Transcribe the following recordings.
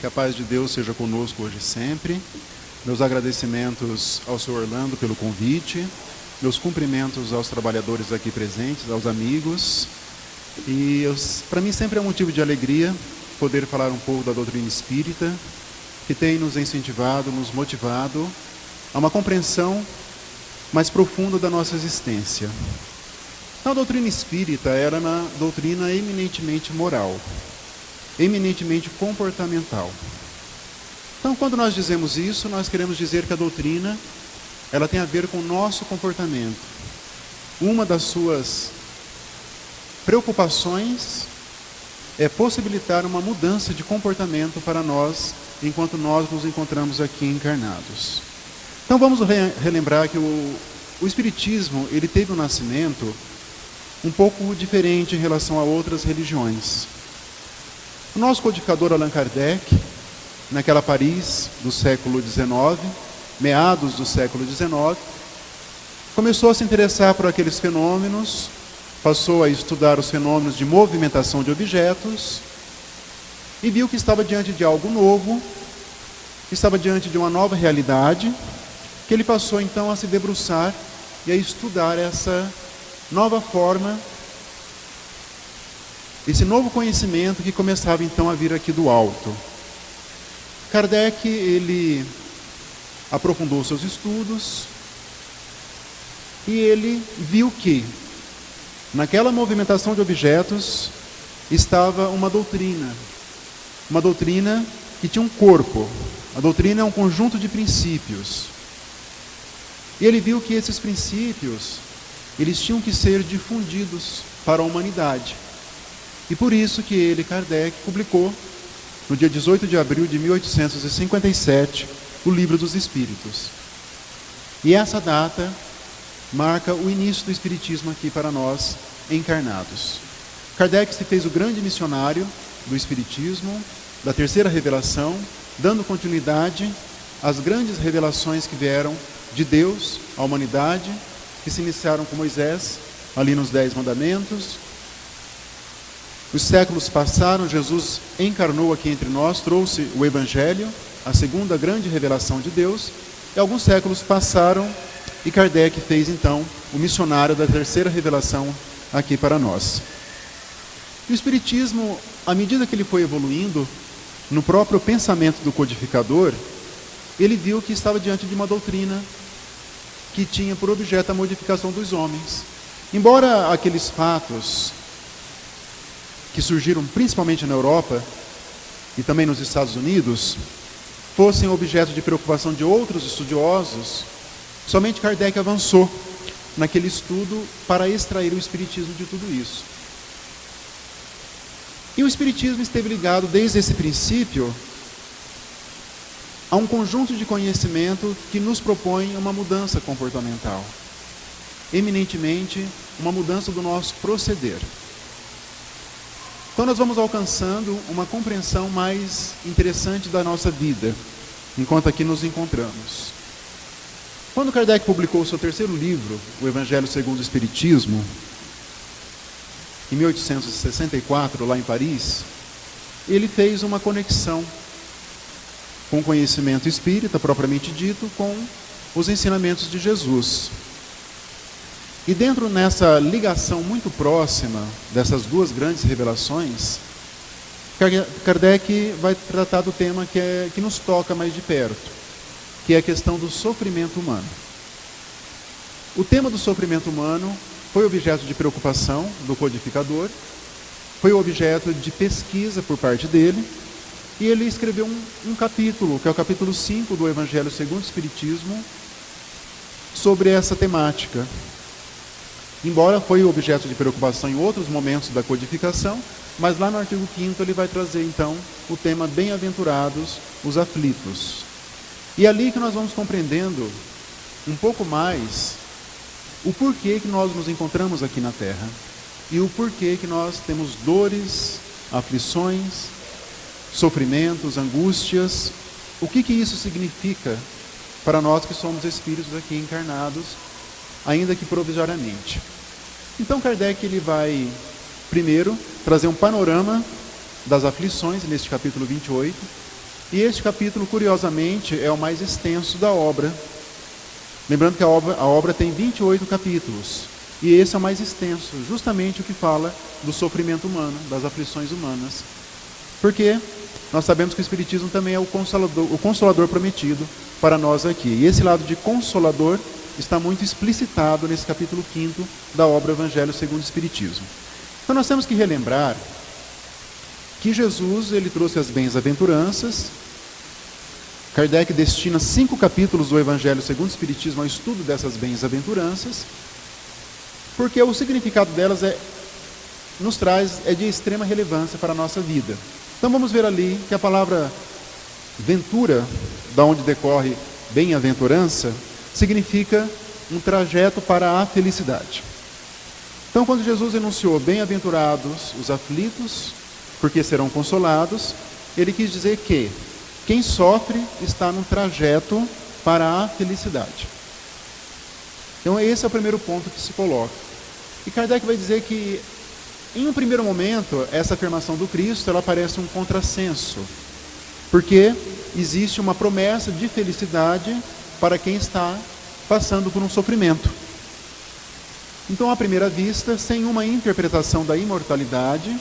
Que a paz de Deus seja conosco hoje e sempre. Meus agradecimentos ao Sr. Orlando pelo convite. Meus cumprimentos aos trabalhadores aqui presentes, aos amigos. E para mim sempre é um motivo de alegria poder falar um pouco da doutrina espírita, que tem nos incentivado, nos motivado a uma compreensão mais profunda da nossa existência. A doutrina espírita era uma doutrina eminentemente moral, eminentemente comportamental. Então, quando nós dizemos isso, nós queremos dizer que a doutrina ela tem a ver com o nosso comportamento. Uma das suas preocupações é possibilitar uma mudança de comportamento para nós, enquanto nós nos encontramos aqui encarnados. Então, vamos relembrar que o Espiritismo ele teve um nascimento um pouco diferente em relação a outras religiões. O nosso codificador Allan Kardec, naquela Paris do século XIX, meados do século XIX, começou a se interessar por aqueles fenômenos, passou a estudar os fenômenos de movimentação de objetos e viu que estava diante de algo novo, estava diante de uma nova realidade, que ele passou então a se debruçar e a estudar essa nova forma, esse novo conhecimento que começava então a vir aqui do alto. Kardec, ele aprofundou seus estudos e ele viu que naquela movimentação de objetos estava uma doutrina que tinha um corpo. A doutrina é um conjunto de princípios. E ele viu que esses princípios eles tinham que ser difundidos para a humanidade. E por isso que ele, Kardec, publicou, no dia 18 de abril de 1857, o Livro dos Espíritos. E essa data marca o início do Espiritismo aqui para nós, encarnados. Kardec se fez o grande missionário do Espiritismo, da terceira revelação, dando continuidade às grandes revelações que vieram de Deus à humanidade, que se iniciaram com Moisés, ali nos 10 mandamentos. Os séculos passaram, Jesus encarnou aqui entre nós, trouxe o Evangelho, a segunda grande revelação de Deus, e alguns séculos passaram e Kardec fez então o missionário da terceira revelação aqui para nós. O Espiritismo, à medida que ele foi evoluindo, no próprio pensamento do codificador, ele viu que estava diante de uma doutrina que tinha por objeto a modificação dos homens. Embora aqueles fatos que surgiram principalmente na Europa e também nos Estados Unidos fossem objeto de preocupação de outros estudiosos, somente Kardec avançou naquele estudo para extrair o Espiritismo de tudo isso. E o Espiritismo esteve ligado desde esse princípio a um conjunto de conhecimento que nos propõe uma mudança comportamental, eminentemente uma mudança do nosso proceder. Então nós vamos alcançando uma compreensão mais interessante da nossa vida, enquanto aqui nos encontramos. Quando Kardec publicou o seu terceiro livro, o Evangelho segundo o Espiritismo, em 1864, lá em Paris, ele fez uma conexão com o conhecimento espírita, propriamente dito, com os ensinamentos de Jesus. E dentro nessa ligação muito próxima dessas duas grandes revelações, Kardec vai tratar do tema que nos toca mais de perto, que é a questão do sofrimento humano. O tema do sofrimento humano foi objeto de preocupação do codificador, foi objeto de pesquisa por parte dele, e ele escreveu um capítulo, que é o capítulo 5 do Evangelho segundo o Espiritismo, sobre essa temática. Embora foi objeto de preocupação em outros momentos da codificação, mas lá no artigo 5º ele vai trazer então o tema bem-aventurados os aflitos. E é ali que nós vamos compreendendo um pouco mais o porquê que nós nos encontramos aqui na Terra e o porquê que nós temos dores, aflições, sofrimentos, angústias, o que isso significa para nós que somos espíritos aqui encarnados, ainda que provisoriamente. Então Kardec ele vai primeiro trazer um panorama das aflições, neste capítulo 28, E este capítulo, curiosamente, é o mais extenso da obra. Lembrando que a obra tem 28 capítulos. E esse é o mais extenso, justamente o que fala do sofrimento humano, das aflições humanas. Porque nós sabemos que o Espiritismo também é o consolador prometido para nós aqui. E esse lado de consolador está muito explicitado nesse capítulo 5º da obra Evangelho segundo o Espiritismo. Então nós temos que relembrar que Jesus, ele trouxe as bem-aventuranças. Kardec destina 5 capítulos do Evangelho segundo o Espiritismo ao estudo dessas bem-aventuranças, porque o significado delas nos traz de extrema relevância para a nossa vida. Então vamos ver ali que a palavra ventura, da onde decorre bem-aventurança, significa um trajeto para a felicidade. Então quando Jesus enunciou bem-aventurados os aflitos, porque serão consolados, ele quis dizer que quem sofre está no trajeto para a felicidade. Então esse é o primeiro ponto que se coloca. E Kardec vai dizer que, em um primeiro momento, essa afirmação do Cristo, ela parece um contrassenso, porque existe uma promessa de felicidade para quem está passando por um sofrimento. Então, à primeira vista, sem uma interpretação da imortalidade,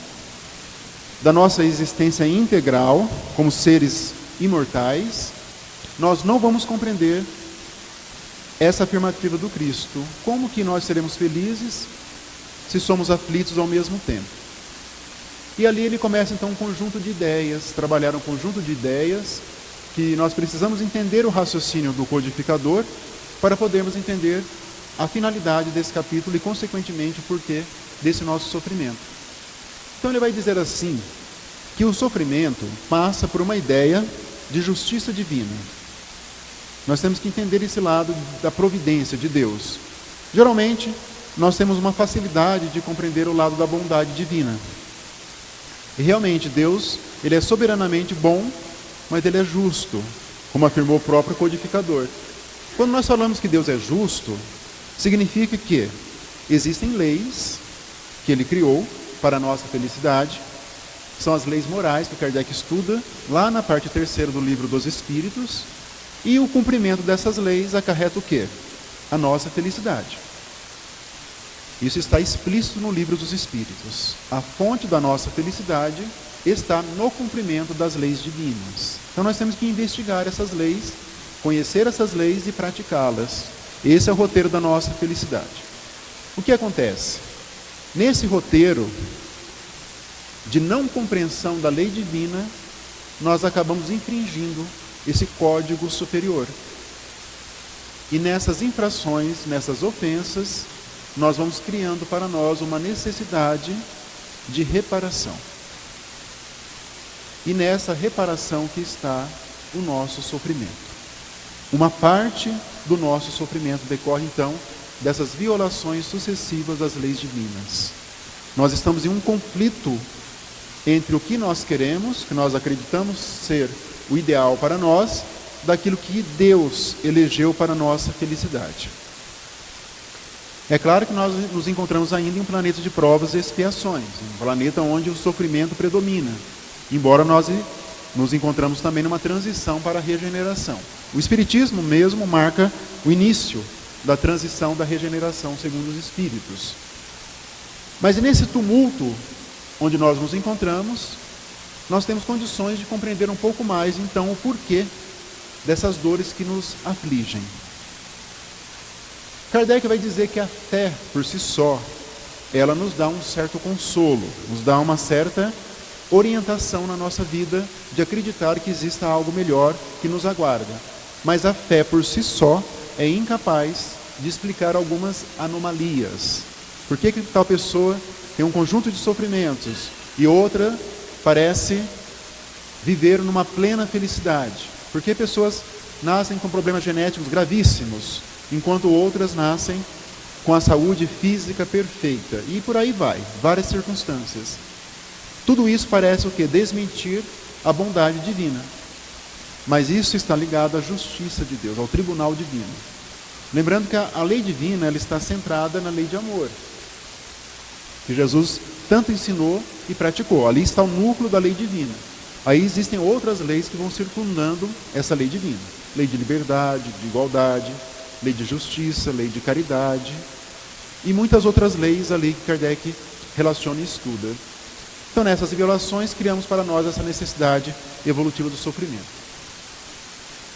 da nossa existência integral como seres imortais, nós não vamos compreender essa afirmativa do Cristo. Como que nós seremos felizes se somos aflitos ao mesmo tempo? E ali ele começa então um conjunto de ideias, trabalhar um conjunto de ideias que nós precisamos entender o raciocínio do codificador para podermos entender a finalidade desse capítulo e, consequentemente, o porquê desse nosso sofrimento. Então ele vai dizer assim, que o sofrimento passa por uma ideia de justiça divina. Nós temos que entender esse lado da providência de Deus. Geralmente, nós temos uma facilidade de compreender o lado da bondade divina. E realmente, Deus, ele é soberanamente bom, mas ele é justo, como afirmou o próprio codificador. Quando nós falamos que Deus é justo, significa que existem leis que ele criou para a nossa felicidade. São as leis morais que Kardec estuda lá na parte 3ª do Livro dos Espíritos, e o cumprimento dessas leis acarreta o quê? A nossa felicidade. Isso está explícito no Livro dos Espíritos. A fonte da nossa felicidade está no cumprimento das leis divinas. Então nós temos que investigar essas leis, conhecer essas leis e praticá-las. Esse é o roteiro da nossa felicidade. O que acontece? Nesse roteiro de não compreensão da lei divina, nós acabamos infringindo esse código superior. E nessas infrações, nessas ofensas, nós vamos criando para nós uma necessidade de reparação. E nessa reparação que está o nosso sofrimento. Uma parte do nosso sofrimento decorre, então, dessas violações sucessivas das leis divinas. Nós estamos em um conflito entre o que nós queremos, que nós acreditamos ser o ideal para nós, daquilo que Deus elegeu para a nossa felicidade. É claro que nós nos encontramos ainda em um planeta de provas e expiações, um planeta onde o sofrimento predomina, embora nós nos encontramos também numa transição para a regeneração. O Espiritismo mesmo marca o início da transição da regeneração segundo os Espíritos. Mas nesse tumulto onde nós nos encontramos, nós temos condições de compreender um pouco mais, então, o porquê dessas dores que nos afligem. Kardec vai dizer que a fé, por si só, ela nos dá um certo consolo, nos dá uma certa orientação na nossa vida de acreditar que exista algo melhor que nos aguarda. Mas a fé, por si só, é incapaz de explicar algumas anomalias. Por que tal pessoa tem um conjunto de sofrimentos e outra parece viver numa plena felicidade? Por que pessoas nascem com problemas genéticos gravíssimos, enquanto outras nascem com a saúde física perfeita? E por aí vai, várias circunstâncias. Tudo isso parece o quê? Desmentir a bondade divina. Mas isso está ligado à justiça de Deus, ao tribunal divino. Lembrando que a lei divina, ela está centrada na lei de amor, que Jesus tanto ensinou e praticou. Ali está o núcleo da lei divina. Aí existem outras leis que vão circundando essa lei divina. Lei de liberdade, de igualdade, lei de justiça, lei de caridade e muitas outras leis ali que Kardec relaciona e estuda. Então, nessas violações, criamos para nós essa necessidade evolutiva do sofrimento.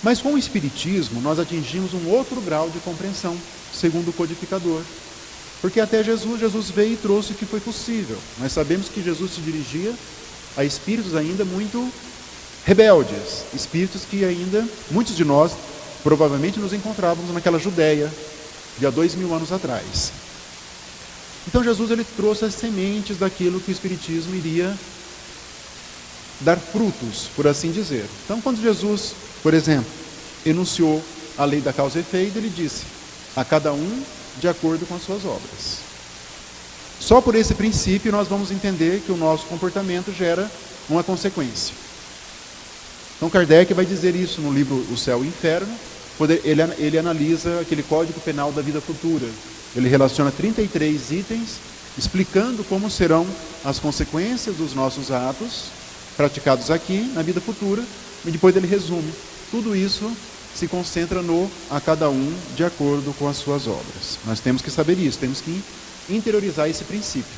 Mas com o Espiritismo, nós atingimos um outro grau de compreensão, segundo o codificador. Porque até Jesus veio e trouxe o que foi possível. Nós sabemos que Jesus se dirigia a espíritos ainda muito rebeldes, espíritos que ainda, muitos de nós, provavelmente nos encontrávamos naquela Judéia, de há 2000 anos atrás. Então Jesus ele trouxe as sementes daquilo que o Espiritismo iria dar frutos, por assim dizer. Então, quando Jesus, por exemplo, enunciou a lei da causa e efeito, ele disse: a cada um de acordo com as suas obras. Só por esse princípio nós vamos entender que o nosso comportamento gera uma consequência. Então Kardec vai dizer isso no livro O Céu e o Inferno. Ele analisa aquele Código Penal da Vida Futura. Ele relaciona 33 itens, explicando como serão as consequências dos nossos atos praticados aqui na vida futura, e depois ele resume. Tudo isso se concentra no a cada um de acordo com as suas obras. Nós temos que saber isso, temos que interiorizar esse princípio.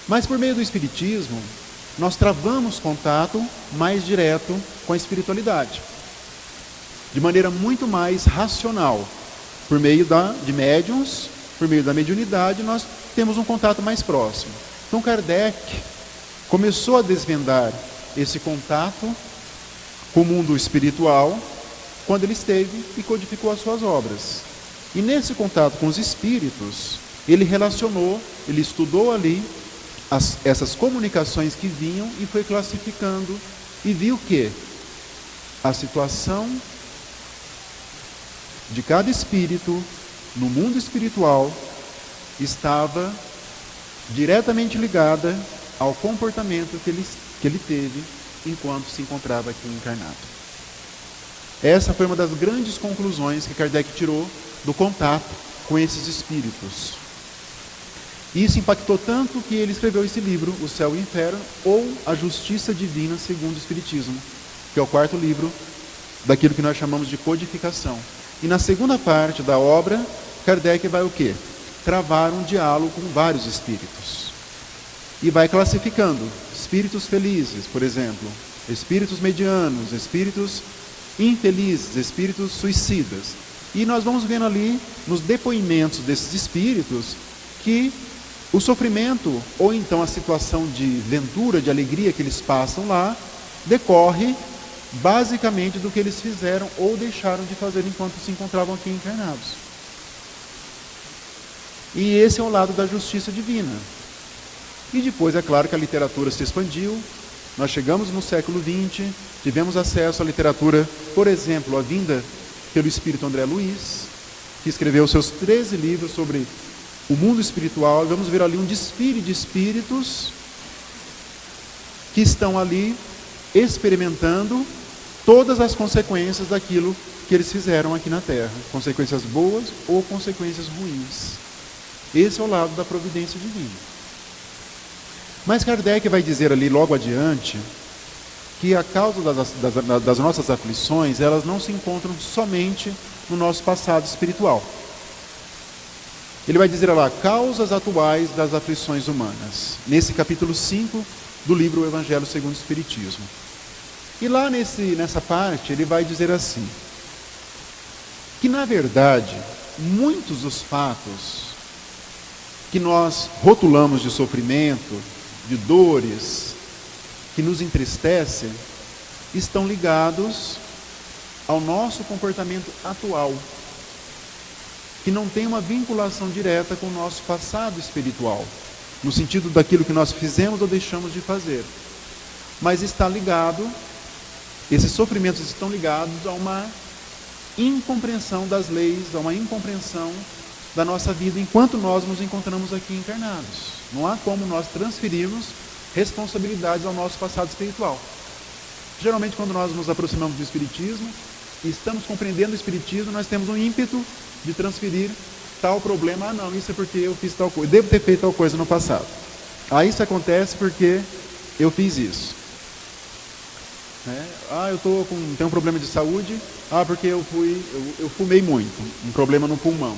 Mas por meio do Espiritismo, nós travamos contato mais direto com a espiritualidade, de maneira muito mais racional. Por meio de médiuns, por meio da mediunidade, nós temos um contato mais próximo. Então Kardec começou a desvendar esse contato com o mundo espiritual quando ele esteve e codificou as suas obras. E nesse contato com os espíritos, ele relacionou, ele estudou ali essas comunicações que vinham e foi classificando e viu que a situação de cada espírito no mundo espiritual estava diretamente ligada ao comportamento que ele teve enquanto se encontrava aqui encarnado. Essa foi uma das grandes conclusões que Kardec tirou do contato com esses espíritos. E isso impactou tanto que ele escreveu esse livro, O Céu e o Inferno, ou A Justiça Divina segundo o Espiritismo, que é o 4º livro daquilo que nós chamamos de codificação. E na segunda parte da obra, Kardec vai o quê? Travar um diálogo com vários espíritos. E vai classificando espíritos felizes, por exemplo, espíritos medianos, espíritos infelizes, espíritos suicidas. E nós vamos vendo ali, nos depoimentos desses espíritos, que o sofrimento, ou então a situação de ventura, de alegria que eles passam lá, decorre basicamente do que eles fizeram ou deixaram de fazer enquanto se encontravam aqui encarnados. E esse é o lado da justiça divina. E depois, é claro que a literatura se expandiu, nós chegamos no século XX, tivemos acesso à literatura, por exemplo, a vinda pelo espírito André Luiz, que escreveu seus 13 livros sobre o mundo espiritual, e vamos ver ali um desfile de espíritos que estão ali experimentando todas as consequências daquilo que eles fizeram aqui na Terra, consequências boas ou consequências ruins. Esse é o lado da providência divina. Mas Kardec vai dizer ali logo adiante que a causa das nossas aflições, elas não se encontram somente no nosso passado espiritual. Ele vai dizer lá, causas atuais das aflições humanas, nesse capítulo 5 do livro O Evangelho segundo o Espiritismo. E lá nessa parte ele vai dizer assim, que na verdade, muitos dos fatos que nós rotulamos de sofrimento, de dores, que nos entristecem, estão ligados ao nosso comportamento atual, que não tem uma vinculação direta com o nosso passado espiritual, no sentido daquilo que nós fizemos ou deixamos de fazer, mas está ligado, esses sofrimentos estão ligados a uma incompreensão das leis, a uma incompreensão da nossa vida enquanto nós nos encontramos aqui encarnados. Não há como nós transferirmos responsabilidades ao nosso passado espiritual. Geralmente, quando nós nos aproximamos do Espiritismo e estamos compreendendo o Espiritismo, nós temos um ímpeto de transferir tal problema. Ah, não, isso é porque eu fiz tal coisa, devo ter feito tal coisa no passado. Ah, isso acontece porque eu fiz isso. né? Tenho um problema de saúde, porque eu fumei muito, um problema no pulmão.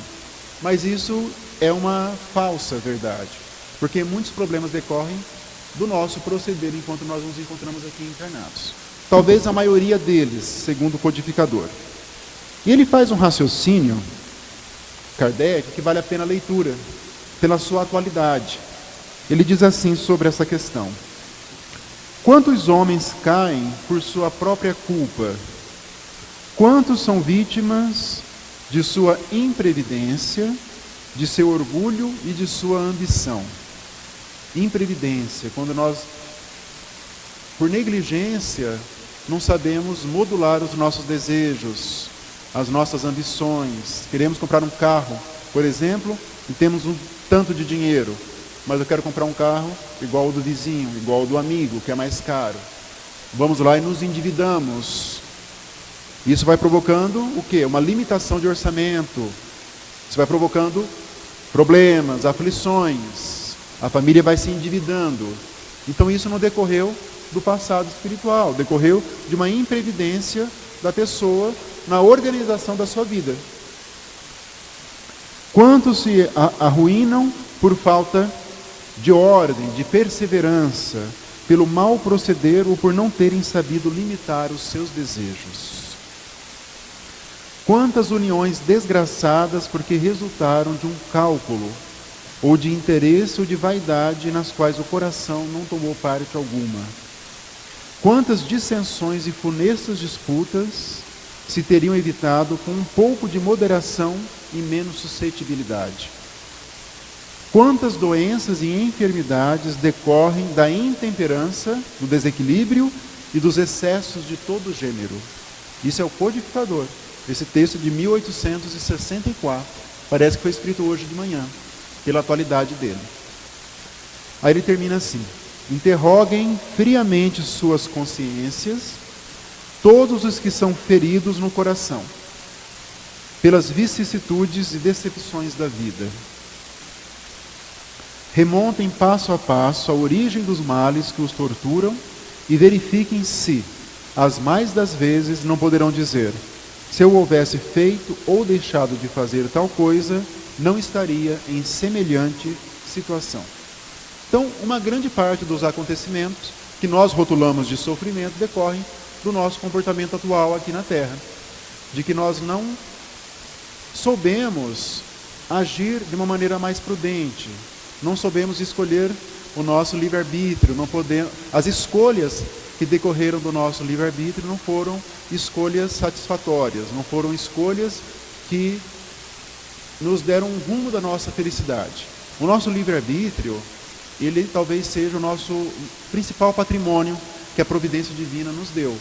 Mas isso é uma falsa verdade, porque muitos problemas decorrem do nosso proceder enquanto nós nos encontramos aqui encarnados. Talvez a maioria deles, segundo o codificador. E ele faz um raciocínio, Kardec, que vale a pena a leitura, pela sua atualidade. Ele diz assim sobre essa questão: quantos homens caem por sua própria culpa? Quantos são vítimas de sua imprevidência, de seu orgulho e de sua ambição? Imprevidência, quando nós, por negligência, não sabemos modular os nossos desejos, as nossas ambições. Queremos comprar um carro, por exemplo, e temos um tanto de dinheiro, mas eu quero comprar um carro igual ao do vizinho, igual ao do amigo, que é mais caro. Vamos lá e nos endividamos. Isso vai provocando o quê? Uma limitação de orçamento. Isso vai provocando problemas, aflições. A família vai se endividando. Então isso não decorreu do passado espiritual, decorreu de uma imprevidência da pessoa na organização da sua vida. Quantos se arruinam por falta de ordem, de perseverança, pelo mau proceder ou por não terem sabido limitar os seus desejos? Quantas uniões desgraçadas porque resultaram de um cálculo, ou de interesse ou de vaidade, nas quais o coração não tomou parte alguma? Quantas dissensões e funestas disputas se teriam evitado com um pouco de moderação e menos suscetibilidade? Quantas doenças e enfermidades decorrem da intemperança, do desequilíbrio e dos excessos de todo gênero? Isso é o codificador. Esse texto de 1864, parece que foi escrito hoje de manhã, pela atualidade dele. Aí ele termina assim: interroguem friamente suas consciências, todos os que são feridos no coração, pelas vicissitudes e decepções da vida. Remontem passo a passo a origem dos males que os torturam e verifiquem se, as mais das vezes, não poderão dizer: se eu houvesse feito ou deixado de fazer tal coisa, não estaria em semelhante situação. Então, uma grande parte dos acontecimentos que nós rotulamos de sofrimento decorrem do nosso comportamento atual aqui na Terra, de que nós não soubemos agir de uma maneira mais prudente, não soubemos escolher o nosso livre-arbítrio, as escolhas que decorreram do nosso livre-arbítrio não foram escolhas satisfatórias, não foram escolhas que nos deram um rumo da nossa felicidade. O nosso livre-arbítrio, ele talvez seja o nosso principal patrimônio que a providência divina nos deu.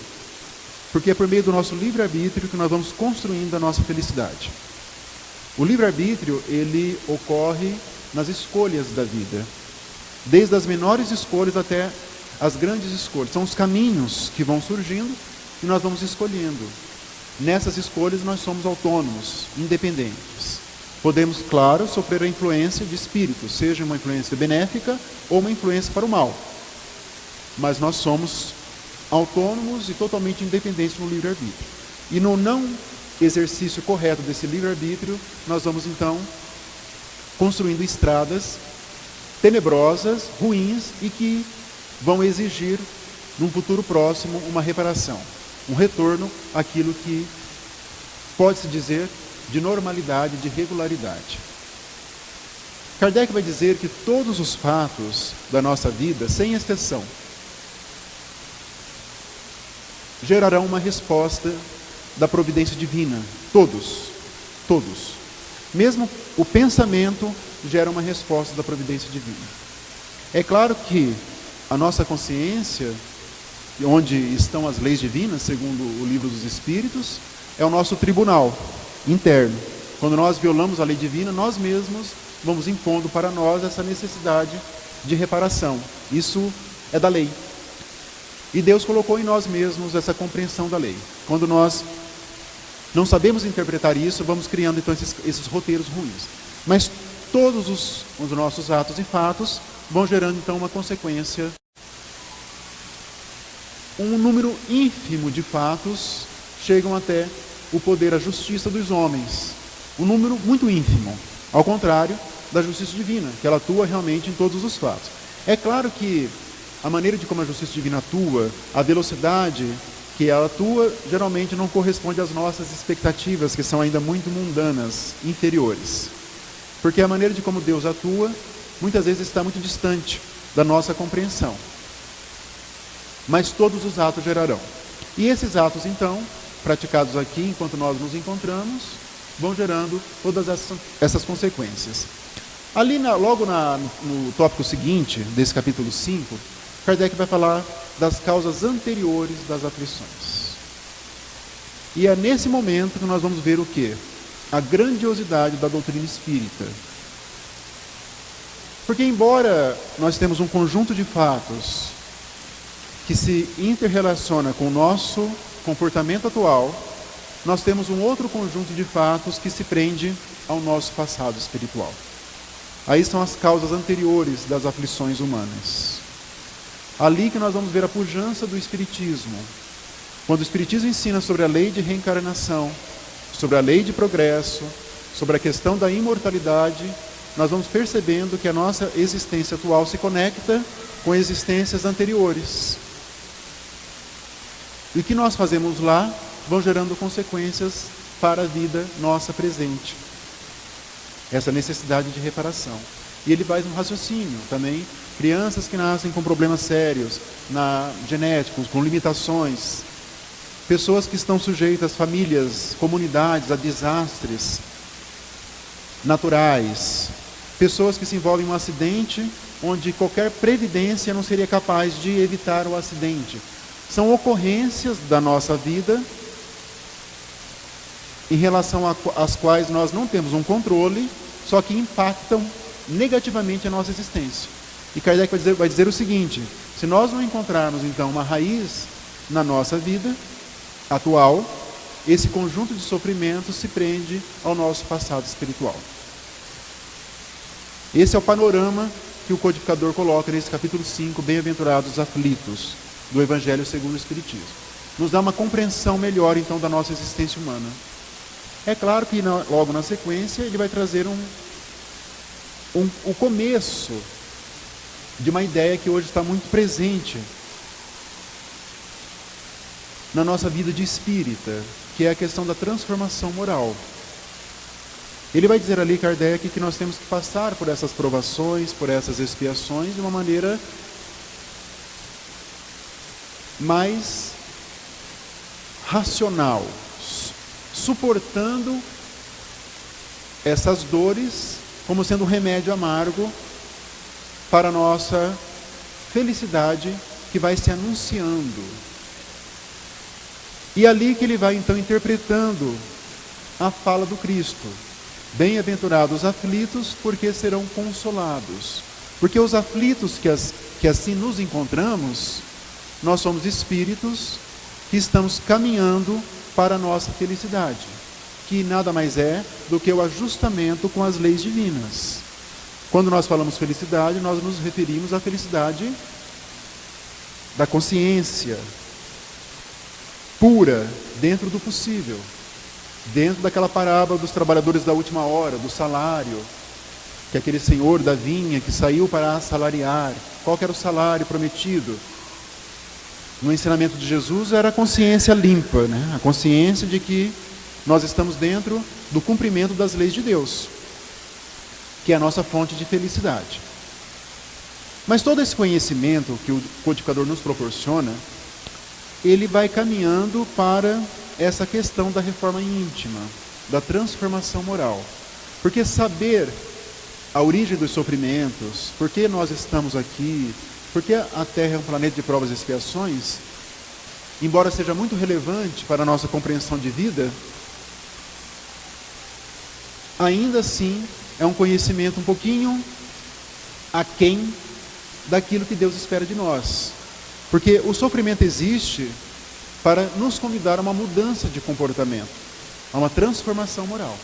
Porque é por meio do nosso livre-arbítrio que nós vamos construindo a nossa felicidade. O livre-arbítrio, ele ocorre nas escolhas da vida. Desde as menores escolhas até as grandes escolhas. São os caminhos que vão surgindo e nós vamos escolhendo. Nessas escolhas nós somos autônomos, independentes. Podemos, claro, sofrer a influência de espíritos, seja uma influência benéfica ou uma influência para o mal. Mas nós somos autônomos e totalmente independentes no livre-arbítrio. E no não exercício correto desse livre-arbítrio, nós vamos então construindo estradas tenebrosas, ruins e que vão exigir, num futuro próximo, uma reparação, um retorno àquilo que pode-se dizer de normalidade, de regularidade. Kardec vai dizer que todos os fatos da nossa vida, sem exceção, gerarão uma resposta da providência divina. Todos. Mesmo o pensamento gera uma resposta da providência divina. É claro que a nossa consciência, onde estão as leis divinas, segundo o Livro dos Espíritos, é o nosso tribunal interno. Quando nós violamos a lei divina, nós mesmos vamos impondo para nós essa necessidade de reparação. Isso é da lei. E Deus colocou em nós mesmos essa compreensão da lei. Quando nós não sabemos interpretar isso, vamos criando então esses roteiros ruins. Mas todos os nossos atos e fatos vão gerando então uma consequência. um número ínfimo de fatos chegam até o poder, a justiça dos homens. Um número muito ínfimo, ao contrário da justiça divina, que ela atua realmente em todos os fatos. É claro que a maneira de como a justiça divina atua, a velocidade que ela atua, geralmente não corresponde às nossas expectativas, que são ainda muito mundanas, inferiores. Porque a maneira de como Deus atua, muitas vezes está muito distante da nossa compreensão. Mas todos os atos gerarão. E esses atos, então, praticados aqui, enquanto nós nos encontramos, vão gerando todas essas consequências. Ali, logo no tópico seguinte, desse capítulo 5, Kardec vai falar das causas anteriores das aflições. E é nesse momento que nós vamos ver o quê? A grandiosidade da doutrina espírita. Porque embora nós temos um conjunto de fatos que se interrelaciona com o nosso comportamento atual, nós temos um outro conjunto de fatos que se prende ao nosso passado espiritual. Aí são as causas anteriores das aflições humanas. Ali que nós vamos ver a pujança do Espiritismo. Quando o Espiritismo ensina sobre a lei de reencarnação, sobre a lei de progresso, sobre a questão da imortalidade, nós vamos percebendo que a nossa existência atual se conecta com existências anteriores. E o que nós fazemos lá vão gerando consequências para a vida nossa presente. Essa necessidade de reparação. E ele faz um raciocínio também. Crianças que nascem com problemas sérios, genéticos, com limitações. Pessoas que estão sujeitas, famílias, comunidades, a desastres naturais. Pessoas que se envolvem em um acidente onde qualquer previdência não seria capaz de evitar o acidente. São ocorrências da nossa vida em relação às quais nós não temos um controle, só que impactam negativamente a nossa existência. E Kardec vai dizer o seguinte: se nós não encontrarmos então uma raiz na nossa vida atual, esse conjunto de sofrimentos se prende ao nosso passado espiritual. Esse é o panorama que o codificador coloca nesse capítulo 5, Bem-aventurados os aflitos, do Evangelho segundo o Espiritismo. Nos dá uma compreensão melhor então da nossa existência humana. É claro que logo na sequência ele vai trazer o começo de uma ideia que hoje está muito presente na nossa vida de espírita, que é a questão da transformação moral. Ele vai dizer ali, Kardec, que nós temos que passar por essas provações, por essas expiações, de uma maneira mais racional, suportando essas dores como sendo um remédio amargo para a nossa felicidade que vai se anunciando. E ali que ele vai então interpretando a fala do Cristo. Bem-aventurados os aflitos, porque serão consolados. Porque os aflitos que assim nos encontramos, nós somos espíritos que estamos caminhando para a nossa felicidade, que nada mais é do que o ajustamento com as leis divinas. Quando nós falamos felicidade, nós nos referimos à felicidade da consciência pura, dentro do possível, dentro daquela parábola dos trabalhadores da última hora, do salário, que aquele senhor da vinha que saiu para assalariar. Qual que era o salário prometido? No ensinamento de Jesus era a consciência limpa, né? A consciência de que nós estamos dentro do cumprimento das leis de Deus, que é a nossa fonte de felicidade. Mas todo esse conhecimento que o codificador nos proporciona, ele vai caminhando para essa questão da reforma íntima, da transformação moral. Porque saber a origem dos sofrimentos, por que nós estamos aqui, por que a Terra é um planeta de provas e expiações, embora seja muito relevante para a nossa compreensão de vida, ainda assim é um conhecimento um pouquinho aquém daquilo que Deus espera de nós. Porque o sofrimento existe para nos convidar a uma mudança de comportamento, a uma transformação moral.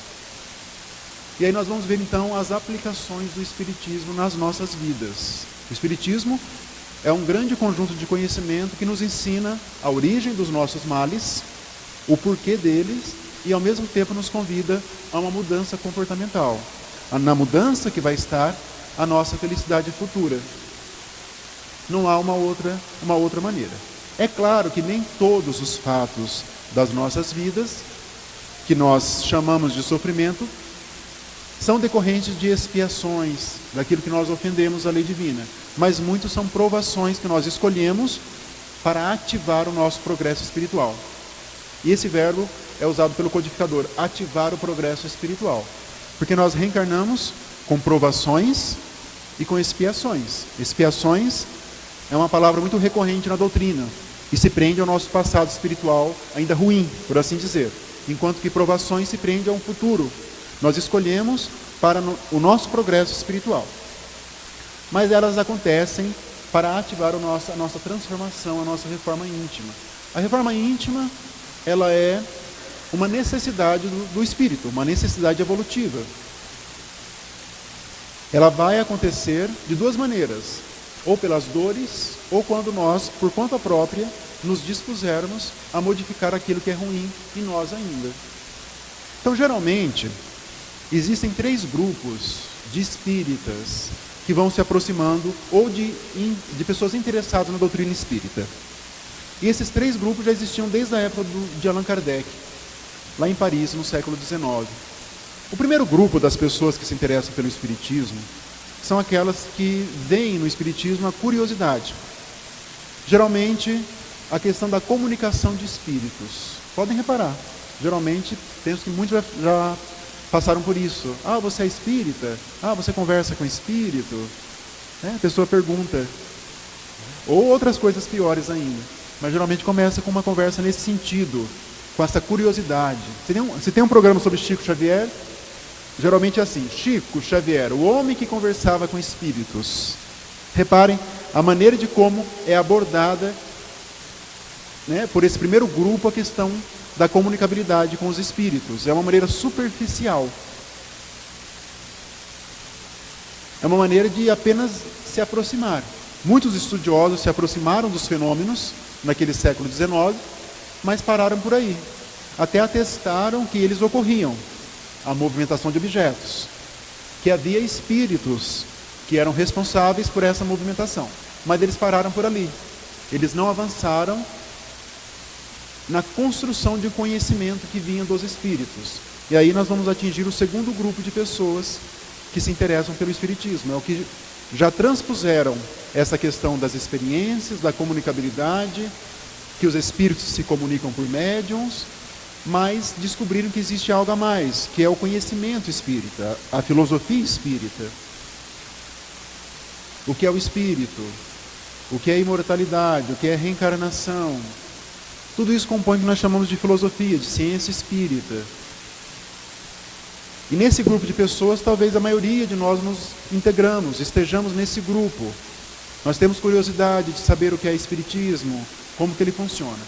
E aí nós vamos ver então as aplicações do Espiritismo nas nossas vidas. O Espiritismo é um grande conjunto de conhecimento que nos ensina a origem dos nossos males, o porquê deles, e ao mesmo tempo nos convida a uma mudança comportamental. Na mudança que vai estar a nossa felicidade futura. Não há uma outra maneira. É claro que nem todos os fatos das nossas vidas, que nós chamamos de sofrimento, são decorrentes de expiações, daquilo que nós ofendemos a lei divina. Mas muitos são provações que nós escolhemos para ativar o nosso progresso espiritual. E esse verbo é usado pelo codificador, ativar o progresso espiritual. Porque nós reencarnamos com provações e com expiações. Expiações é uma palavra muito recorrente na doutrina e se prende ao nosso passado espiritual ainda ruim, por assim dizer. Enquanto que provações se prende a um futuro. Nós escolhemos para o nosso progresso espiritual. Mas elas acontecem para ativar a nossa transformação, a nossa reforma íntima. A reforma íntima, ela é uma necessidade do espírito, uma necessidade evolutiva. Ela vai acontecer de duas maneiras, ou pelas dores, ou quando nós, por conta própria, nos dispusermos a modificar aquilo que é ruim em nós ainda. Então, geralmente, existem 3 grupos de espíritas que vão se aproximando, ou de pessoas interessadas na doutrina espírita. E esses 3 grupos já existiam desde a época de Allan Kardec, lá em Paris, no século XIX. O primeiro grupo das pessoas que se interessam pelo espiritismo são aquelas que veem no espiritismo a curiosidade. Geralmente, a questão da comunicação de espíritos. Podem reparar, geralmente, penso que muitos já passaram por isso. Ah, você é espírita? Ah, você conversa com espírito? A pessoa pergunta. Ou outras coisas piores ainda. Mas geralmente começa com uma conversa nesse sentido, com essa curiosidade. Se tem um programa sobre Chico Xavier, geralmente é assim: Chico Xavier, o homem que conversava com espíritos. Reparem a maneira de como é abordada, por esse primeiro grupo, a questão da comunicabilidade com os espíritos. É uma maneira superficial. É uma maneira de apenas se aproximar. Muitos estudiosos se aproximaram dos fenômenos naquele século XIX, mas pararam por aí. Até atestaram que eles ocorriam, a movimentação de objetos, que havia espíritos que eram responsáveis por essa movimentação. Mas eles pararam por ali. Eles não avançaram na construção de conhecimento que vinha dos espíritos. E aí nós vamos atingir o segundo grupo de pessoas que se interessam pelo espiritismo. É o que já transpuseram essa questão das experiências, da comunicabilidade, que os espíritos se comunicam por médiuns, mas descobriram que existe algo a mais, que é o conhecimento espírita, a filosofia espírita. O que é o espírito? O que é a imortalidade? O que é a reencarnação? Tudo isso compõe o que nós chamamos de filosofia, de ciência espírita. E nesse grupo de pessoas, talvez a maioria de nós nos integramos, estejamos nesse grupo. Nós temos curiosidade de saber o que é espiritismo, como que ele funciona.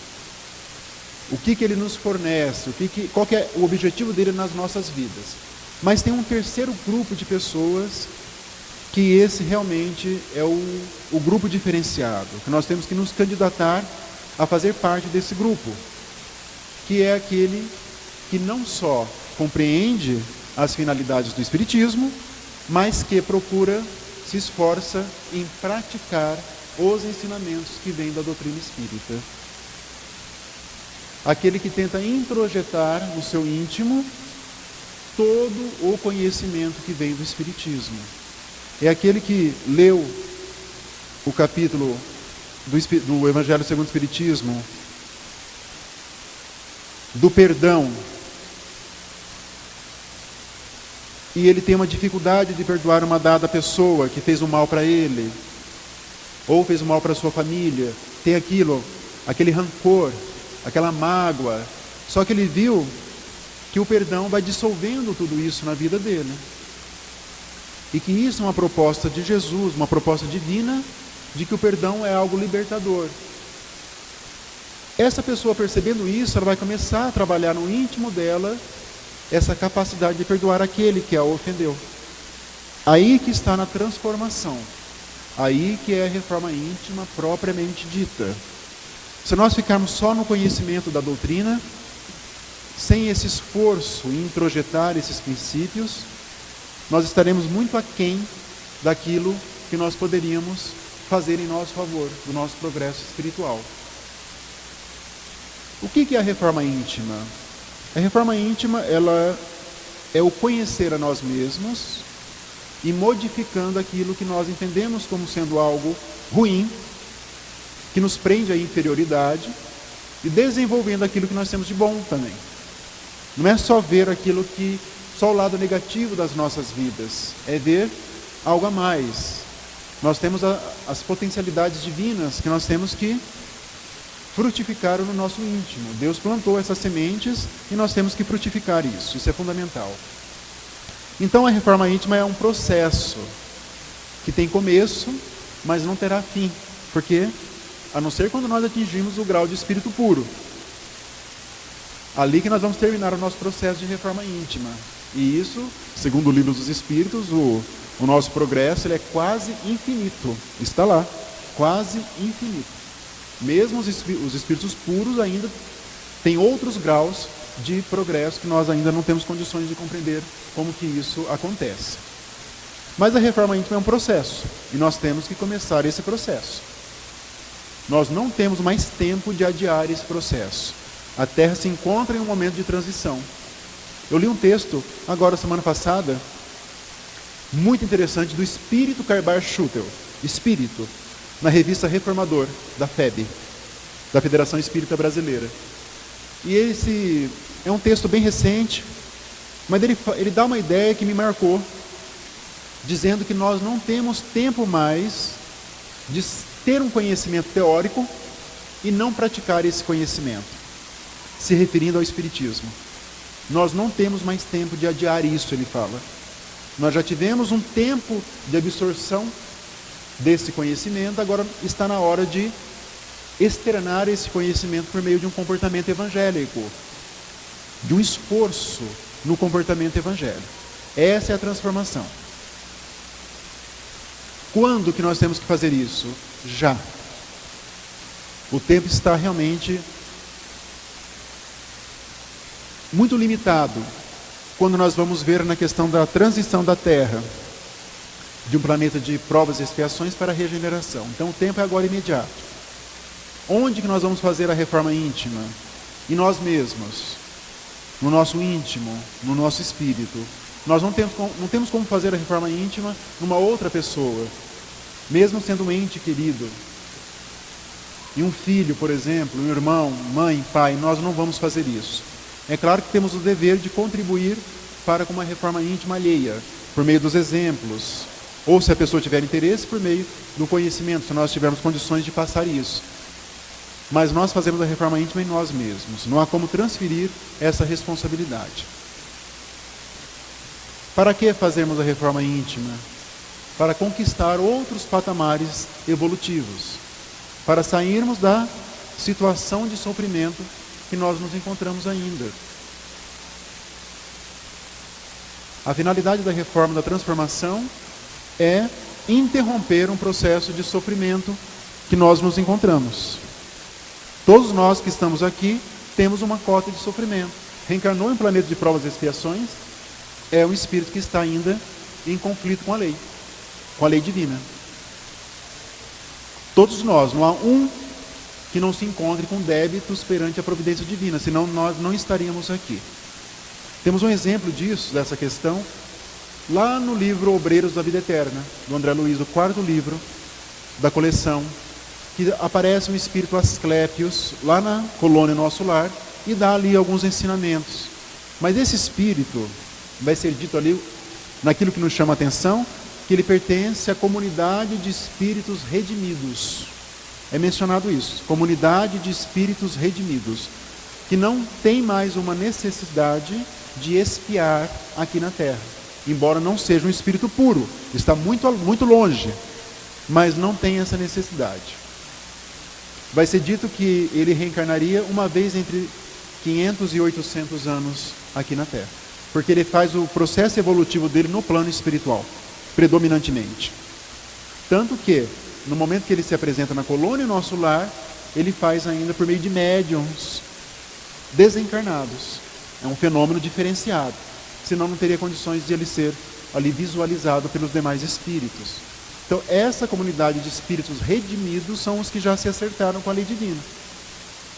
O que ele nos fornece, qual que é o objetivo dele nas nossas vidas. Mas tem um terceiro grupo de pessoas que esse realmente é o grupo diferenciado, que nós temos que nos candidatar a fazer parte desse grupo, que é aquele que não só compreende as finalidades do espiritismo, mas que procura, se esforça em praticar os ensinamentos que vêm da doutrina espírita. Aquele que tenta introjetar no seu íntimo todo o conhecimento que vem do espiritismo. É aquele que leu o capítulo do Evangelho segundo o Espiritismo, do perdão, e ele tem uma dificuldade de perdoar uma dada pessoa que fez um mal para ele, ou fez um mal para sua família, tem aquele rancor, aquela mágoa, só que ele viu que o perdão vai dissolvendo tudo isso na vida dele, e que isso é uma proposta de Jesus, uma proposta divina, de que o perdão é algo libertador. Essa pessoa, percebendo isso, ela vai começar a trabalhar no íntimo dela essa capacidade de perdoar aquele que a ofendeu. Aí que está na transformação. Aí que é a reforma íntima propriamente dita. Se nós ficarmos só no conhecimento da doutrina, sem esse esforço em introjetar esses princípios, nós estaremos muito aquém daquilo que nós poderíamos fazer em nosso favor, do nosso progresso espiritual. O que é a reforma íntima? A reforma íntima, ela é o conhecer a nós mesmos e modificando aquilo que nós entendemos como sendo algo ruim, que nos prende à inferioridade, e desenvolvendo aquilo que nós temos de bom também. Não é só ver aquilo que, só o lado negativo das nossas vidas, é ver algo a mais. Nós temos as potencialidades divinas que nós temos que frutificar no nosso íntimo. Deus plantou essas sementes e nós temos que frutificar isso. Isso é fundamental. Então a reforma íntima é um processo que tem começo, mas não terá fim. Porque, a não ser quando nós atingimos o grau de espírito puro. Ali que nós vamos terminar o nosso processo de reforma íntima. E isso, segundo o Livro dos Espíritos, o nosso progresso ele é quase infinito. Está lá, quase infinito. Mesmo os espíritos puros ainda têm outros graus de progresso que nós ainda não temos condições de compreender como que isso acontece. Mas a reforma íntima é um processo, e nós temos que começar esse processo. Nós não temos mais tempo de adiar esse processo. A Terra se encontra em um momento de transição. Eu li um texto, agora semana passada, muito interessante, do Espírito Carbar Schutel, Espírito, na revista Reformador, da FEB, da Federação Espírita Brasileira. E esse é um texto bem recente, mas ele dá uma ideia que me marcou, dizendo que nós não temos tempo mais de ter um conhecimento teórico e não praticar esse conhecimento, se referindo ao Espiritismo. Nós não temos mais tempo de adiar isso, ele fala. Nós já tivemos um tempo de absorção desse conhecimento, agora está na hora de externar esse conhecimento por meio de um comportamento evangélico, de um esforço no comportamento evangélico. Essa é a transformação. Quando que nós temos que fazer isso? Já. O tempo está realmente muito limitado quando nós vamos ver na questão da transição da Terra de um planeta de provas e expiações para a regeneração. Então o tempo é agora imediato. Onde que nós vamos fazer a reforma íntima? Em nós mesmos, no nosso íntimo, no nosso espírito. Nós não temos como fazer a reforma íntima numa outra pessoa, mesmo sendo um ente querido. E um filho, por exemplo, um irmão, mãe, pai, nós não vamos fazer isso. É claro que temos o dever de contribuir para com uma reforma íntima alheia, por meio dos exemplos, ou se a pessoa tiver interesse, por meio do conhecimento, se nós tivermos condições de passar isso. Mas nós fazemos a reforma íntima em nós mesmos, não há como transferir essa responsabilidade. Para que fazermos a reforma íntima? Para conquistar outros patamares evolutivos, para sairmos da situação de sofrimento que nós nos encontramos ainda. A finalidade da reforma, da transformação, é interromper um processo de sofrimento que nós nos encontramos. Todos nós que estamos aqui temos uma cota de sofrimento. Reencarnou em um planeta de provas e expiações, é um espírito que está ainda em conflito com a lei divina. Todos nós, não há um que não se encontre com débitos perante a providência divina, senão nós não estaríamos aqui. Temos um exemplo disso, dessa questão, lá no livro Obreiros da Vida Eterna, do André Luiz, o 4º livro da coleção, que aparece um espírito Asclépios, lá na colônia Nosso Lar, e dá ali alguns ensinamentos. Mas esse espírito, vai ser dito ali, naquilo que nos chama a atenção, que ele pertence à comunidade de espíritos redimidos. É mencionado isso, comunidade de espíritos redimidos, que não tem mais uma necessidade de expiar aqui na Terra. Embora não seja um espírito puro, está muito, muito longe, mas não tem essa necessidade. Vai ser dito que ele reencarnaria uma vez entre 500 e 800 anos aqui na Terra, porque ele faz o processo evolutivo dele no plano espiritual, predominantemente. Tanto que, no momento que ele se apresenta na colônia Nosso Lar, ele faz ainda por meio de médiuns desencarnados. É um fenômeno diferenciado. Senão não teria condições de ele ser ali visualizado pelos demais espíritos. Então, essa comunidade de espíritos redimidos são os que já se acertaram com a lei divina.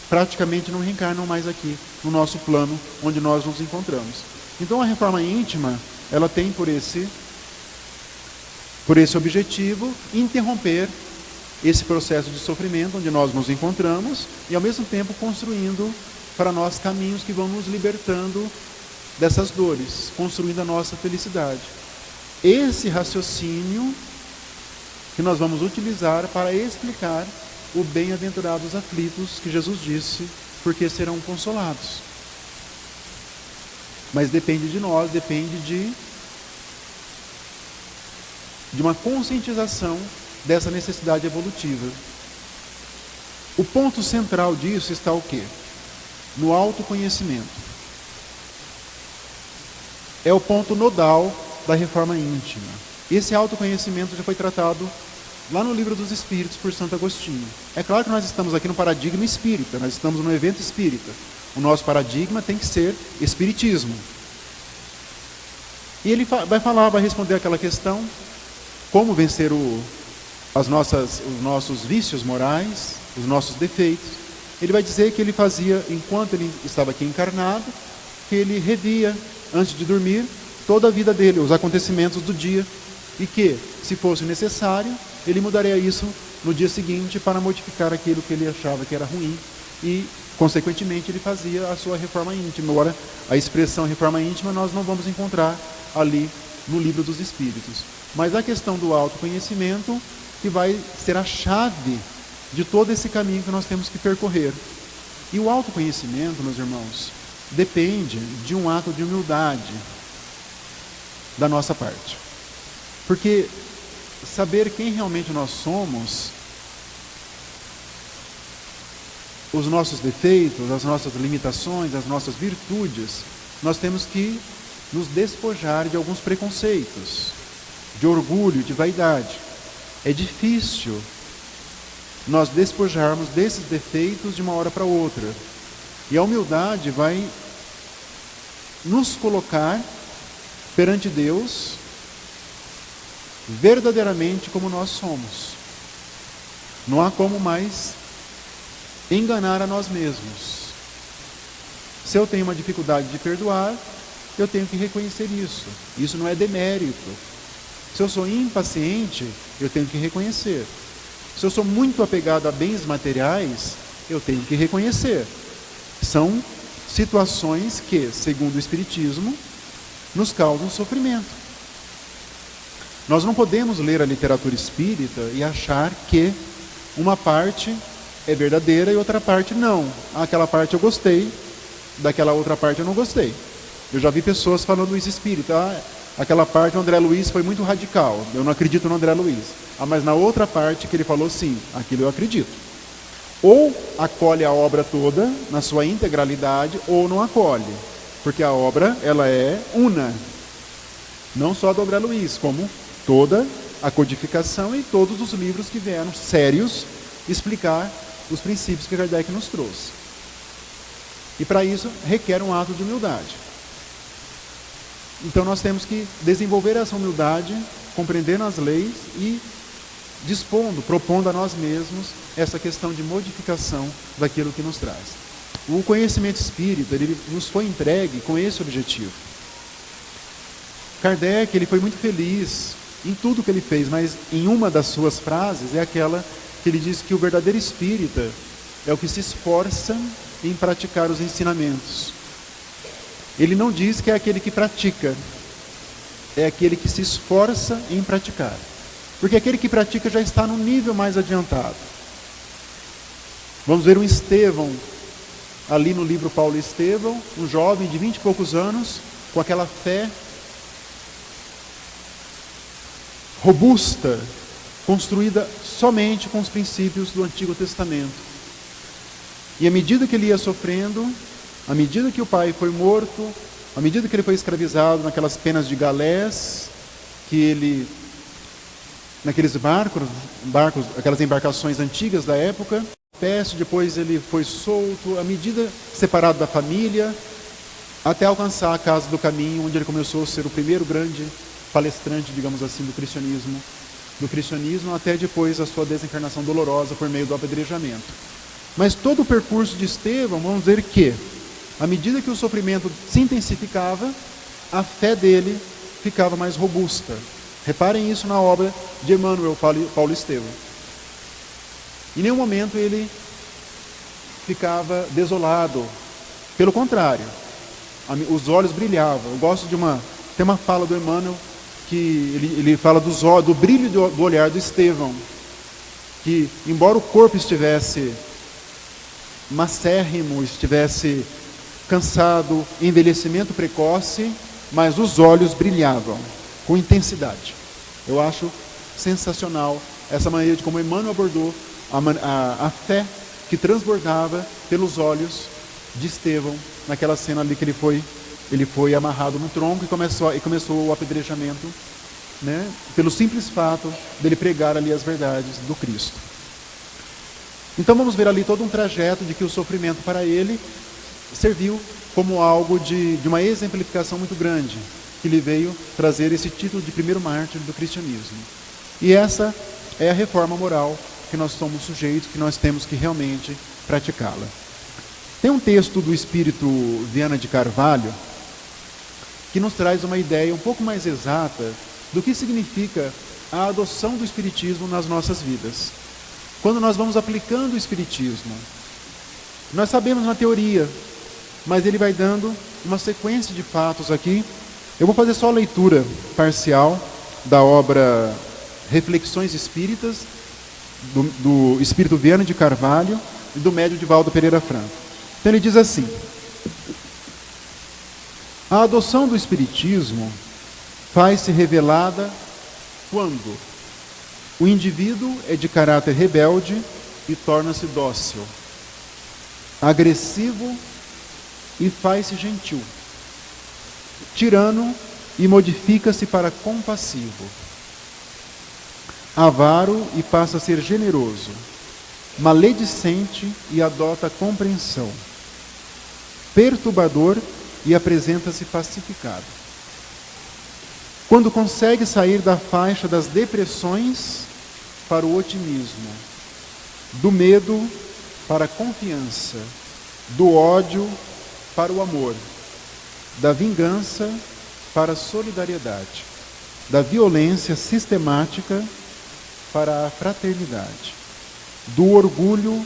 Praticamente não reencarnam mais aqui, no nosso plano, onde nós nos encontramos. Então, a reforma íntima, ela tem por esse objetivo, interromper esse processo de sofrimento onde nós nos encontramos e, ao mesmo tempo, construindo para nós caminhos que vão nos libertando dessas dores, construindo a nossa felicidade. Esse raciocínio que nós vamos utilizar para explicar o bem-aventurados aflitos que Jesus disse, porque serão consolados. Mas depende de nós, depende de uma conscientização dessa necessidade evolutiva. O ponto central disso está o quê? No autoconhecimento. É o ponto nodal da reforma íntima. Esse autoconhecimento já foi tratado lá no Livro dos Espíritos por Santo Agostinho. É claro que nós estamos aqui no paradigma espírita, nós estamos no evento espírita. O nosso paradigma tem que ser espiritismo. E ele vai responder aquela questão, como vencer os nossos vícios morais, os nossos defeitos. Ele vai dizer que ele fazia, enquanto ele estava aqui encarnado, que ele revia, antes de dormir, toda a vida dele, os acontecimentos do dia, e que, se fosse necessário, ele mudaria isso no dia seguinte para modificar aquilo que ele achava que era ruim e, consequentemente, ele fazia a sua reforma íntima. Agora, a expressão reforma íntima nós não vamos encontrar ali no Livro dos Espíritos. Mas a questão do autoconhecimento que vai ser a chave de todo esse caminho que nós temos que percorrer. E o autoconhecimento, meus irmãos, depende de um ato de humildade da nossa parte. Porque saber quem realmente nós somos, os nossos defeitos, as nossas limitações, as nossas virtudes, nós temos que nos despojar de alguns preconceitos, de orgulho, de vaidade. É difícil nós despojarmos desses defeitos de uma hora para outra. E a humildade vai nos colocar perante Deus verdadeiramente como nós somos. Não há como mais enganar a nós mesmos. Se eu tenho uma dificuldade de perdoar, eu tenho que reconhecer isso. Isso não é demérito. Se eu sou impaciente, eu tenho que reconhecer. Se eu sou muito apegado a bens materiais, eu tenho que reconhecer. São situações que, segundo o Espiritismo, nos causam sofrimento. Nós não podemos ler a literatura espírita e achar que uma parte é verdadeira e outra parte não. Aquela parte eu gostei, daquela outra parte eu não gostei. Eu já vi pessoas falando isso espírita. Aquela parte o André Luiz foi muito radical, eu não acredito no André Luiz. Mas na outra parte que ele falou sim, aquilo eu acredito. Ou acolhe a obra toda, na sua integralidade, ou não acolhe. Porque a obra, ela é una. Não só do André Luiz, como toda a codificação e todos os livros que vieram sérios explicar os princípios que Kardec nos trouxe. E para isso requer um ato de humildade. Então nós temos que desenvolver essa humildade, compreendendo as leis e propondo a nós mesmos essa questão de modificação daquilo que nos traz. O conhecimento espírita, ele nos foi entregue com esse objetivo. Kardec, ele foi muito feliz em tudo que ele fez, mas em uma das suas frases é aquela que ele diz que o verdadeiro espírita é o que se esforça em praticar os ensinamentos. Ele não diz que é aquele que pratica, é aquele que se esforça em praticar. Porque aquele que pratica já está num nível mais adiantado. Vamos ver um Estevão, ali no livro Paulo e Estevão, um jovem de 20 e poucos anos, com aquela fé robusta, construída somente com os princípios do Antigo Testamento. E à medida que ele ia sofrendo, à medida que o pai foi morto, à medida que ele foi escravizado naquelas penas de galés, que ele naqueles barcos, aquelas embarcações antigas da época. Peste, depois ele foi solto, à medida separado da família, até alcançar a casa do caminho, onde ele começou a ser o primeiro grande palestrante, digamos assim, do cristianismo, até depois a sua desencarnação dolorosa por meio do apedrejamento. Mas todo o percurso de Estevão, vamos dizer que, à medida que o sofrimento se intensificava, a fé dele ficava mais robusta. Reparem isso na obra de Emmanuel, Paulo Estevão. Em nenhum momento ele ficava desolado. Pelo contrário, os olhos brilhavam. Eu gosto tem uma fala do Emmanuel, que ele fala do brilho do olhar do Estevão, que embora o corpo estivesse macérrimo, estivesse cansado, envelhecimento precoce, mas os olhos brilhavam com intensidade. Eu acho sensacional essa maneira de como Emmanuel abordou a fé que transbordava pelos olhos de Estevão naquela cena ali que ele foi amarrado no tronco e começou o apedrejamento, né, pelo simples fato dele pregar ali as verdades do Cristo. Então vamos ver ali todo um trajeto de que o sofrimento para ele serviu como algo de uma exemplificação muito grande, que lhe veio trazer esse título de primeiro mártir do cristianismo. E essa é a reforma moral que nós somos sujeitos, que nós temos que realmente praticá-la. Tem um texto do Espírito Viana de Carvalho que nos traz uma ideia um pouco mais exata do que significa a adoção do Espiritismo nas nossas vidas. Quando nós vamos aplicando o Espiritismo, nós sabemos na teoria, mas ele vai dando uma sequência de fatos aqui. Eu vou fazer só a leitura parcial da obra Reflexões Espíritas, do Espírito Viana de Carvalho e do médium Divaldo Pereira Franco. Então ele diz assim: a adoção do Espiritismo faz-se revelada quando o indivíduo é de caráter rebelde e torna-se dócil, agressivo e faz-se gentil, tirano e modifica-se para compassivo, avaro e passa a ser generoso, maledicente e adota compreensão, perturbador e apresenta-se pacificado. Quando consegue sair da faixa das depressões para o otimismo, do medo para a confiança, do ódio para o amor, da vingança para a solidariedade, da violência sistemática para a fraternidade, do orgulho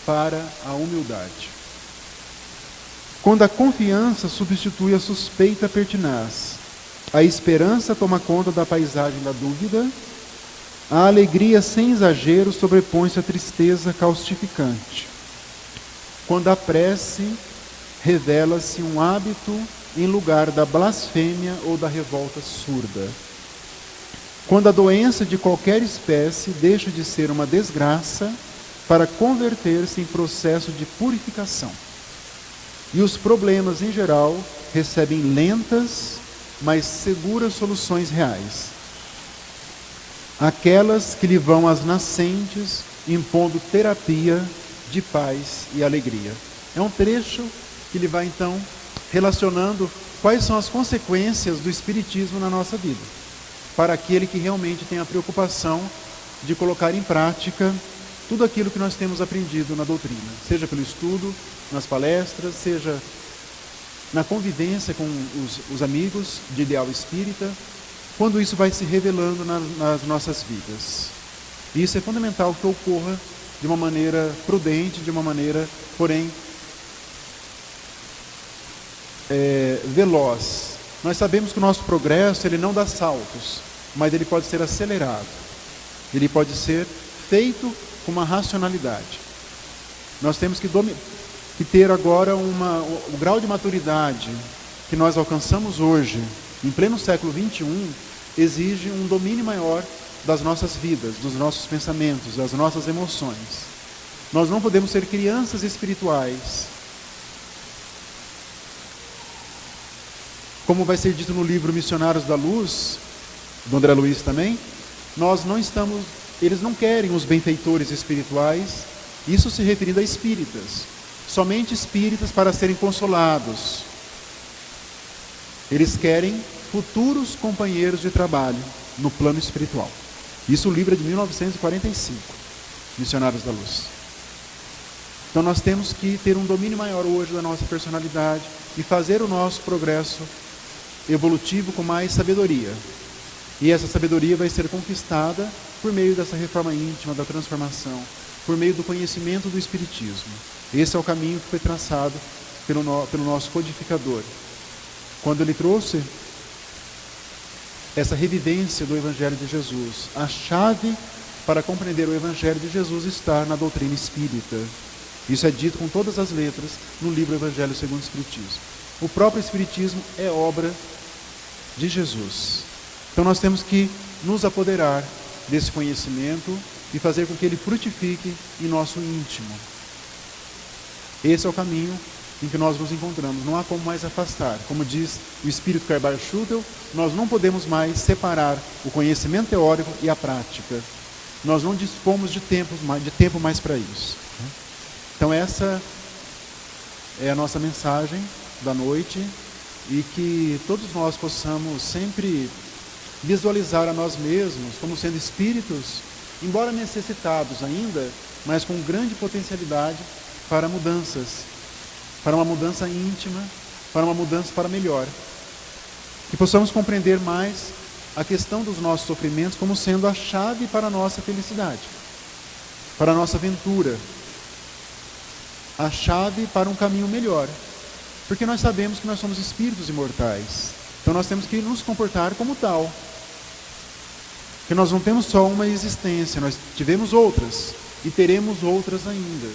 para a humildade. Quando a confiança substitui a suspeita pertinaz, a esperança toma conta da paisagem da dúvida, a alegria sem exagero sobrepõe-se à tristeza caustificante. Quando a prece revela-se um hábito em lugar da blasfêmia ou da revolta surda. Quando a doença de qualquer espécie deixa de ser uma desgraça para converter-se em processo de purificação. E os problemas, em geral, recebem lentas, mas seguras soluções reais. Aquelas que lhe vão às nascentes, impondo terapia de paz e alegria. É um trecho que ele vai, então, relacionando quais são as consequências do Espiritismo na nossa vida, para aquele que realmente tem a preocupação de colocar em prática tudo aquilo que nós temos aprendido na doutrina, seja pelo estudo, nas palestras, seja na convivência com os amigos de ideal espírita, quando isso vai se revelando nas nossas vidas. E isso é fundamental que ocorra de uma maneira prudente, de uma maneira, porém, veloz. Nós sabemos que o nosso progresso, ele não dá saltos, mas ele pode ser acelerado. Ele pode ser feito com uma racionalidade. Nós temos que ter agora o grau de maturidade que nós alcançamos hoje, em pleno século XXI, exige um domínio maior das nossas vidas, dos nossos pensamentos, das nossas emoções. Nós não podemos ser crianças espirituais. Como vai ser dito no livro Missionários da Luz, do André Luiz também, Eles não querem os benfeitores espirituais, isso se referindo a espíritas, somente espíritas para serem consolados. Eles querem futuros companheiros de trabalho no plano espiritual. Isso o livro é de 1945, Missionários da Luz. Então nós temos que ter um domínio maior hoje da nossa personalidade e fazer o nosso progresso evolutivo com mais sabedoria. E essa sabedoria vai ser conquistada por meio dessa reforma íntima, da transformação, por meio do conhecimento do Espiritismo. Esse é o caminho que foi traçado pelo nosso codificador. Quando ele trouxe essa revivência do Evangelho de Jesus, a chave para compreender o Evangelho de Jesus está na doutrina espírita. Isso é dito com todas as letras no livro Evangelho segundo o Espiritismo. O próprio Espiritismo é obra de Jesus. Então nós temos que nos apoderar desse conhecimento e fazer com que ele frutifique em nosso íntimo. Esse é o caminho em que nós nos encontramos. Não há como mais afastar. Como diz o espírito Karl Schutel, nós não podemos mais separar o conhecimento teórico e a prática. Nós não dispomos de tempo mais para isso. Então essa é a nossa mensagem da noite, e que todos nós possamos sempre visualizar a nós mesmos como sendo espíritos, embora necessitados ainda, mas com grande potencialidade para mudanças, para uma mudança íntima, para uma mudança para melhor. Que possamos compreender mais a questão dos nossos sofrimentos como sendo a chave para a nossa felicidade, para a nossa aventura, a chave para um caminho melhor. Porque nós sabemos que nós somos espíritos imortais. Então nós temos que nos comportar como tal. Porque nós não temos só uma existência, nós tivemos outras e teremos outras ainda.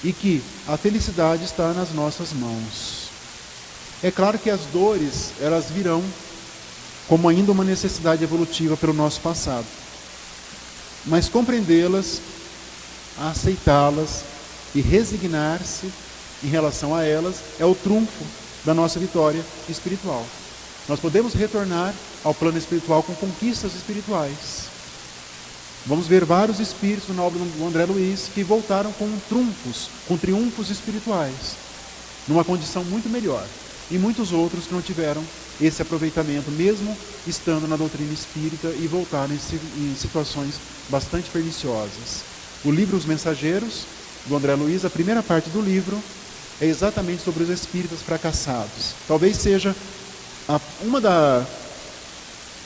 E que a felicidade está nas nossas mãos. É claro que as dores, elas virão como ainda uma necessidade evolutiva pelo nosso passado. Mas compreendê-las, aceitá-las e resignar-se em relação a elas é o trunfo da nossa vitória espiritual. Nós podemos retornar ao plano espiritual com conquistas espirituais. Vamos ver vários espíritos na obra do André Luiz que voltaram com triunfos espirituais, numa condição muito melhor. E muitos outros que não tiveram esse aproveitamento, mesmo estando na doutrina espírita, e voltaram em situações bastante perniciosas. O livro Os Mensageiros, do André Luiz, a primeira parte do livro é exatamente sobre os espíritas fracassados. Talvez seja uma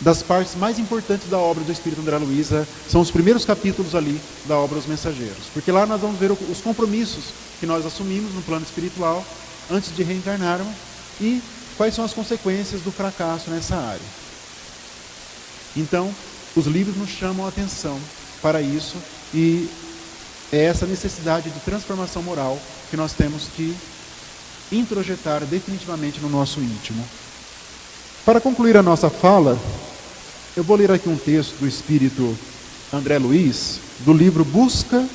das partes mais importantes da obra do Espírito André Luiz, são os primeiros capítulos ali da obra Os Mensageiros. Porque lá nós vamos ver os compromissos que nós assumimos no plano espiritual antes de reencarnarmos e quais são as consequências do fracasso nessa área. Então, os livros nos chamam a atenção para isso, e é essa necessidade de transformação moral que nós temos que introjetar definitivamente no nosso íntimo. Para concluir a nossa fala, eu vou ler aqui um texto do Espírito André Luiz, do livro Busca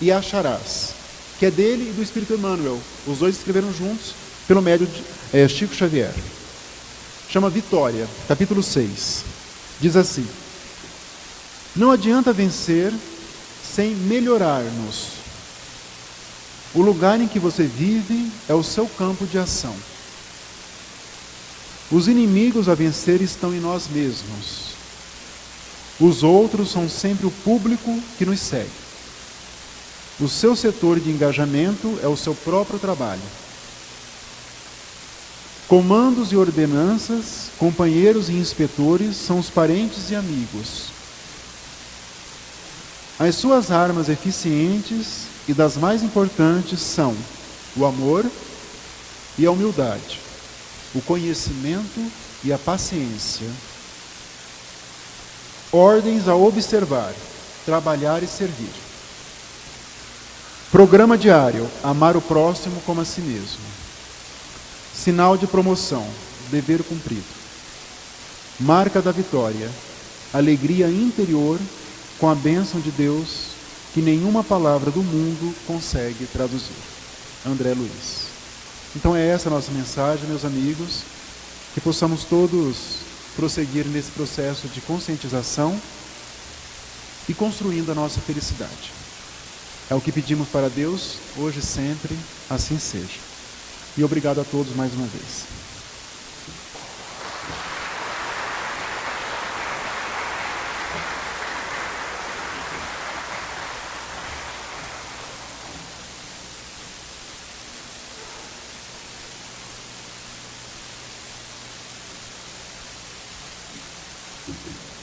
e Acharás, que é dele e do Espírito Emmanuel. Os dois escreveram juntos pelo médio de Chico Xavier. Chama Vitória, capítulo 6. Diz assim: não adianta vencer sem melhorar-nos. O lugar em que você vive é o seu campo de ação. Os inimigos a vencer estão em nós mesmos. Os outros são sempre o público que nos segue. O seu setor de engajamento é o seu próprio trabalho. Comandos e ordenanças, companheiros e inspetores são os parentes e amigos. As suas armas eficientes e das mais importantes são o amor e a humildade, o conhecimento e a paciência. Ordens a observar, trabalhar e servir. Programa diário, amar o próximo como a si mesmo. Sinal de promoção, dever cumprido. Marca da vitória, alegria interior com a bênção de Deus que nenhuma palavra do mundo consegue traduzir. André Luiz. Então é essa a nossa mensagem, meus amigos, que possamos todos prosseguir nesse processo de conscientização e construindo a nossa felicidade. É o que pedimos para Deus, hoje e sempre, assim seja. E obrigado a todos mais uma vez. Thank you.